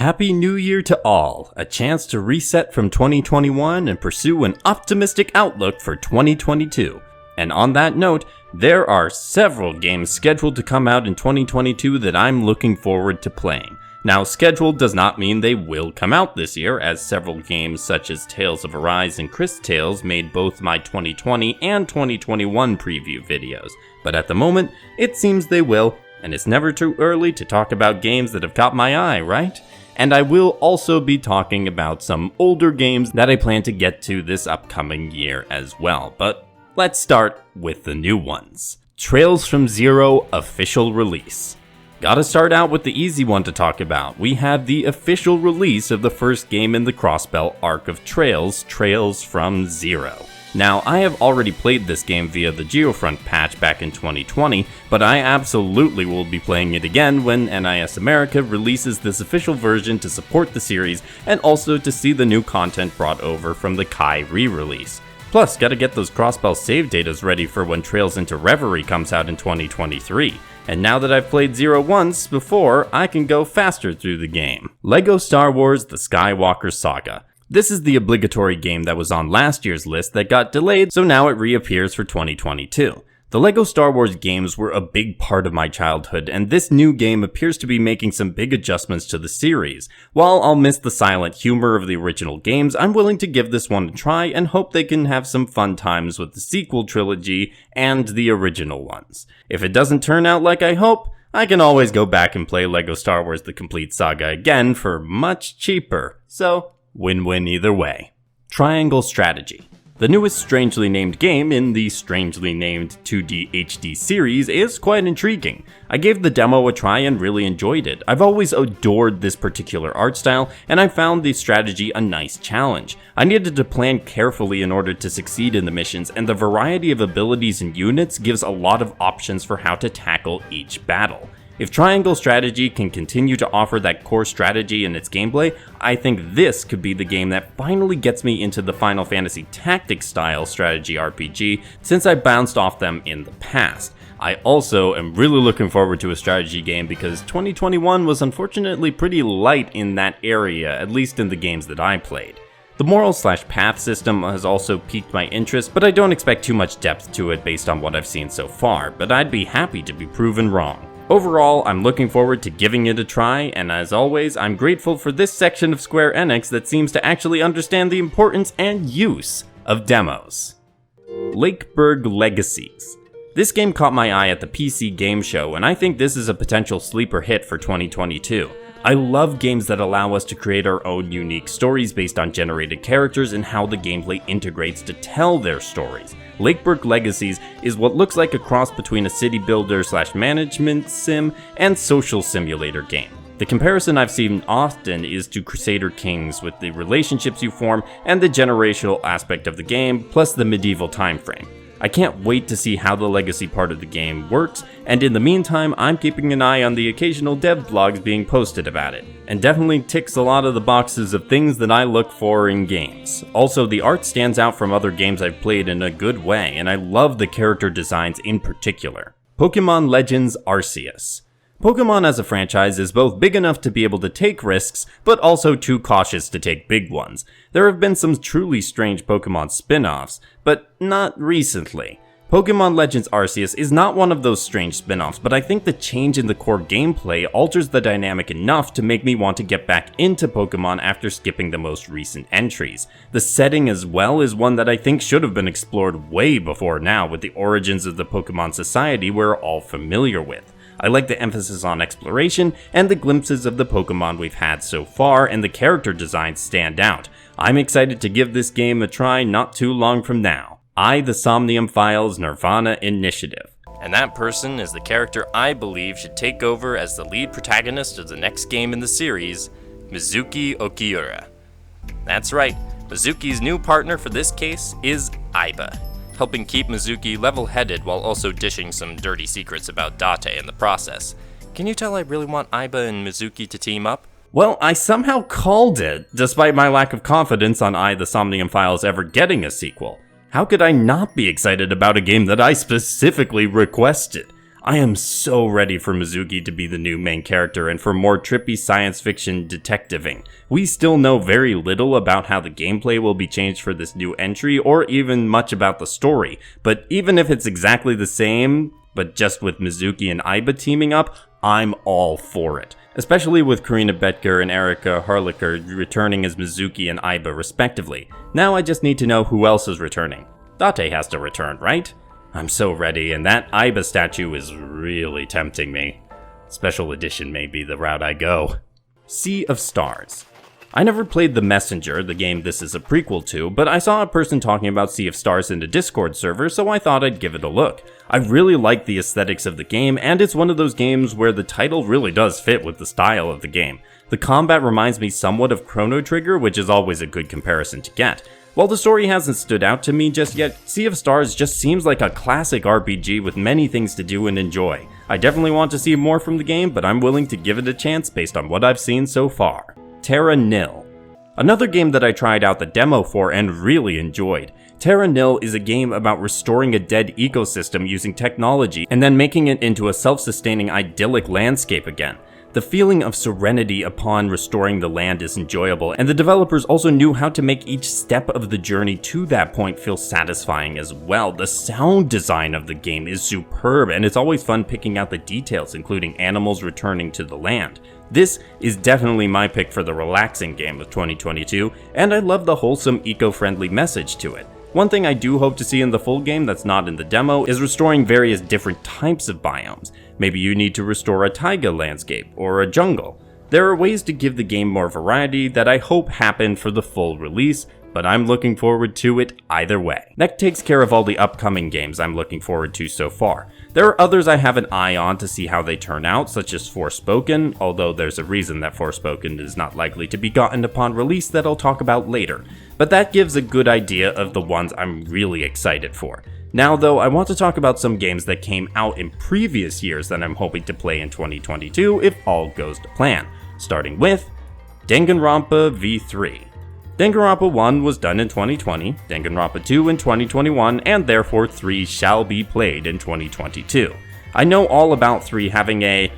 Happy New Year to all, a chance to reset from 2021 and pursue an optimistic outlook for 2022. And on that note, there are several games scheduled to come out in 2022 that I'm looking forward to playing. Now, scheduled does not mean they will come out this year, as several games such as Tales of Arise and Cris Tales made both my 2020 and 2021 preview videos. But at the moment, it seems they will, and it's never too early to talk about games that have caught my eye, right? And I will also be talking about some older games that I plan to get to this upcoming year as well. But let's start with the new ones. Trails from Zero official release. Gotta start out with the easy one to talk about. We have the official release of the first game in the Crossbell arc of Trails, Trails from Zero. Now, I have already played this game via the Geofront patch back in 2020, but I absolutely will be playing it again when NIS America releases this official version to support the series, and also to see the new content brought over from the Kai re-release. Plus, gotta get those Crossbell save datas ready for when Trails into Reverie comes out in 2023. And now that I've played Zero once before, I can go faster through the game. LEGO Star Wars The Skywalker Saga. This is the obligatory game that was on last year's list that got delayed, so now it reappears for 2022. The LEGO Star Wars games were a big part of my childhood, and this new game appears to be making some big adjustments to the series. While I'll miss the silent humor of the original games, I'm willing to give this one a try and hope they can have some fun times with the sequel trilogy and the original ones. If it doesn't turn out like I hope, I can always go back and play LEGO Star Wars The Complete Saga again for much cheaper, so win-win either way. Triangle Strategy. The newest strangely named game in the strangely named 2D HD series is quite intriguing. I gave the demo a try and really enjoyed it. I've always adored this particular art style, and I found the strategy a nice challenge. I needed to plan carefully in order to succeed in the missions, and the variety of abilities and units gives a lot of options for how to tackle each battle. If Triangle Strategy can continue to offer that core strategy in its gameplay, I think this could be the game that finally gets me into the Final Fantasy Tactics style strategy RPG, since I bounced off them in the past. I also am really looking forward to a strategy game because 2021 was unfortunately pretty light in that area, at least in the games that I played. The moral/path system has also piqued my interest, but I don't expect too much depth to it based on what I've seen so far, but I'd be happy to be proven wrong. Overall, I'm looking forward to giving it a try, and as always, I'm grateful for this section of Square Enix that seems to actually understand the importance and use of demos. Lakeburg Legacies. This game caught my eye at the PC Game Show, and I think this is a potential sleeper hit for 2022. I love games that allow us to create our own unique stories based on generated characters and how the gameplay integrates to tell their stories. Lakeburg Legacies is what looks like a cross between a city builder/management sim and social simulator game. The comparison I've seen often is to Crusader Kings, with the relationships you form and the generational aspect of the game, plus the medieval time frame. I can't wait to see how the legacy part of the game works, and in the meantime, I'm keeping an eye on the occasional dev blogs being posted about it, and definitely ticks a lot of the boxes of things that I look for in games. Also, the art stands out from other games I've played in a good way, and I love the character designs in particular. Pokemon Legends Arceus. Pokemon as a franchise is both big enough to be able to take risks, but also too cautious to take big ones. There have been some truly strange Pokemon spin-offs, but not recently. Pokemon Legends Arceus is not one of those strange spin-offs, but I think the change in the core gameplay alters the dynamic enough to make me want to get back into Pokemon after skipping the most recent entries. The setting as well is one that I think should have been explored way before now, with the origins of the Pokemon Society we're all familiar with. I like the emphasis on exploration, and the glimpses of the Pokemon we've had so far, and the character designs stand out. I'm excited to give this game a try not too long from now. The Somnium Files Nirvana Initiative. And that person is the character I believe should take over as the lead protagonist of the next game in the series, Mizuki Okiura. That's right, Mizuki's new partner for this case is Aiba, helping keep Mizuki level-headed while also dishing some dirty secrets about Date in the process. Can you tell I really want Aiba and Mizuki to team up? Well, I somehow called it, despite my lack of confidence on The Somnium Files ever getting a sequel. How could I not be excited about a game that I specifically requested? I am so ready for Mizuki to be the new main character and for more trippy science fiction detectiving. We still know very little about how the gameplay will be changed for this new entry or even much about the story, but even if it's exactly the same, but just with Mizuki and Aiba teaming up, I'm all for it. Especially with Karina Betker and Erika Harlicker returning as Mizuki and Aiba respectively. Now I just need to know who else is returning. Date has to return, right? I'm so ready, and that Aiba statue is really tempting me. Special edition may be the route I go. Sea of Stars. I never played The Messenger, the game this is a prequel to, but I saw a person talking about Sea of Stars in a Discord server, so I thought I'd give it a look. I really like the aesthetics of the game, and it's one of those games where the title really does fit with the style of the game. The combat reminds me somewhat of Chrono Trigger, which is always a good comparison to get. While the story hasn't stood out to me just yet, Sea of Stars just seems like a classic RPG with many things to do and enjoy. I definitely want to see more from the game, but I'm willing to give it a chance based on what I've seen so far. Terra Nil. Another game that I tried out the demo for and really enjoyed. Terra Nil is a game about restoring a dead ecosystem using technology and then making it into a self-sustaining idyllic landscape again. The feeling of serenity upon restoring the land is enjoyable, and the developers also knew how to make each step of the journey to that point feel satisfying as well. The sound design of the game is superb, and it's always fun picking out the details, including animals returning to the land. This is definitely my pick for the relaxing game of 2022, and I love the wholesome, eco-friendly message to it. One thing I do hope to see in the full game that's not in the demo is restoring various different types of biomes. Maybe you need to restore a taiga landscape or a jungle. There are ways to give the game more variety that I hope happen for the full release, but I'm looking forward to it either way. That takes care of all the upcoming games I'm looking forward to so far. There are others I have an eye on to see how they turn out, such as Forspoken, although there's a reason that Forspoken is not likely to be gotten upon release that I'll talk about later. But that gives a good idea of the ones I'm really excited for. Now though, I want to talk about some games that came out in previous years that I'm hoping to play in 2022 if all goes to plan, starting with Danganronpa V3. Danganronpa 1 was done in 2020, Danganronpa 2 in 2021, and therefore 3 shall be played in 2022. I know all about 3 having a,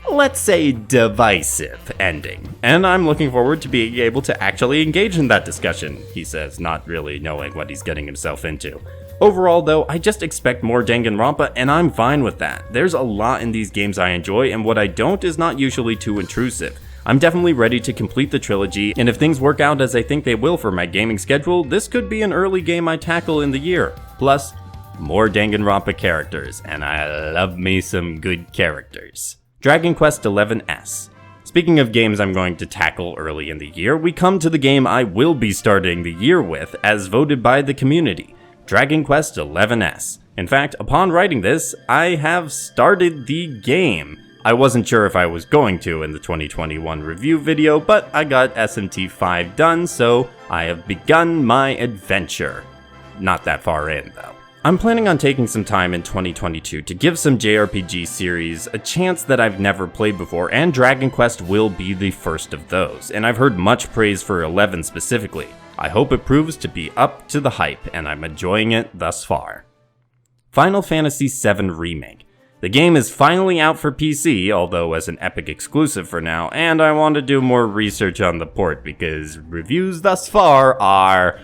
let's say, divisive ending, and I'm looking forward to being able to actually engage in that discussion, he says, not really knowing what he's getting himself into. Overall though, I just expect more Danganronpa, and I'm fine with that. There's a lot in these games I enjoy, and what I don't is not usually too intrusive. I'm definitely ready to complete the trilogy, and if things work out as I think they will for my gaming schedule, this could be an early game I tackle in the year. Plus, more Danganronpa characters, and I love me some good characters. Dragon Quest XI-S. Speaking of games I'm going to tackle early in the year, we come to the game I will be starting the year with as voted by the community, Dragon Quest XI-S. In fact, upon writing this, I have started the game. I wasn't sure if I was going to in the 2021 review video, but I got SMT5 done, so I have begun my adventure. Not that far in, though. I'm planning on taking some time in 2022 to give some JRPG series a chance that I've never played before, and Dragon Quest will be the first of those, and I've heard much praise for 11 specifically. I hope it proves to be up to the hype, and I'm enjoying it thus far. Final Fantasy VII Remake. The game is finally out for PC, although as an Epic exclusive for now, and I want to do more research on the port because reviews thus far are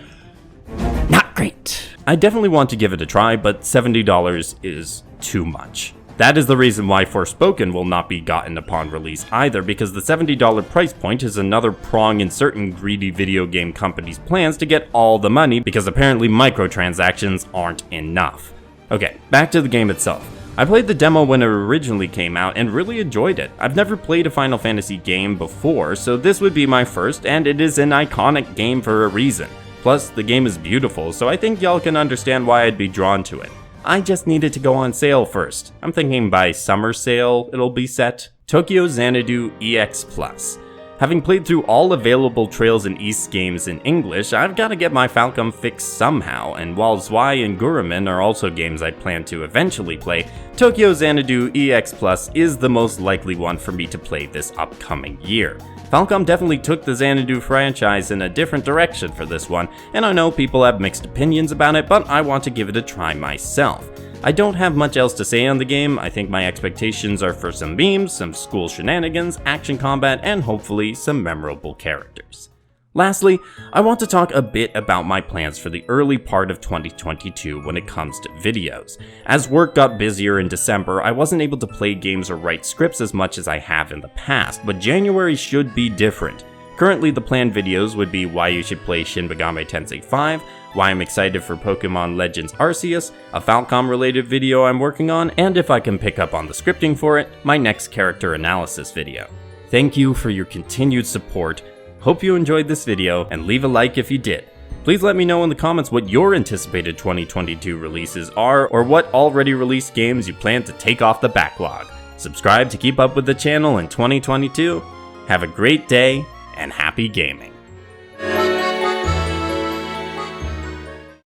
not great. I definitely want to give it a try, but $70 is too much. That is the reason why Forspoken will not be gotten upon release either, because the $70 price point is another prong in certain greedy video game companies' plans to get all the money, because apparently microtransactions aren't enough. Okay, back to the game itself. I played the demo when it originally came out and really enjoyed it. I've never played a Final Fantasy game before, so this would be my first, and it is an iconic game for a reason. Plus, the game is beautiful, so I think y'all can understand why I'd be drawn to it. I just needed to go on sale first. I'm thinking by summer sale it'll be set. Tokyo Xanadu EX Plus. Having played through all available Trails and East games in English, I've got to get my Falcom fix somehow, and while Zwei and Gurumin are also games I plan to eventually play, Tokyo Xanadu EX Plus is the most likely one for me to play this upcoming year. Falcom definitely took the Xanadu franchise in a different direction for this one, and I know people have mixed opinions about it, but I want to give it a try myself. I don't have much else to say on the game. I think my expectations are for some memes, some school shenanigans, action combat, and hopefully some memorable characters. Lastly, I want to talk a bit about my plans for the early part of 2022 when it comes to videos. As work got busier in December, I wasn't able to play games or write scripts as much as I have in the past, but January should be different. Currently, the planned videos would be why you should play Shin Megami Tensei 5, why I'm excited for Pokemon Legends Arceus, a Falcom related video I'm working on, and if I can pick up on the scripting for it, my next character analysis video. Thank you for your continued support. Hope you enjoyed this video, and leave a like if you did. Please let me know in the comments what your anticipated 2022 releases are, or what already released games you plan to take off the backlog. Subscribe to keep up with the channel in 2022. Have a great day, and happy gaming.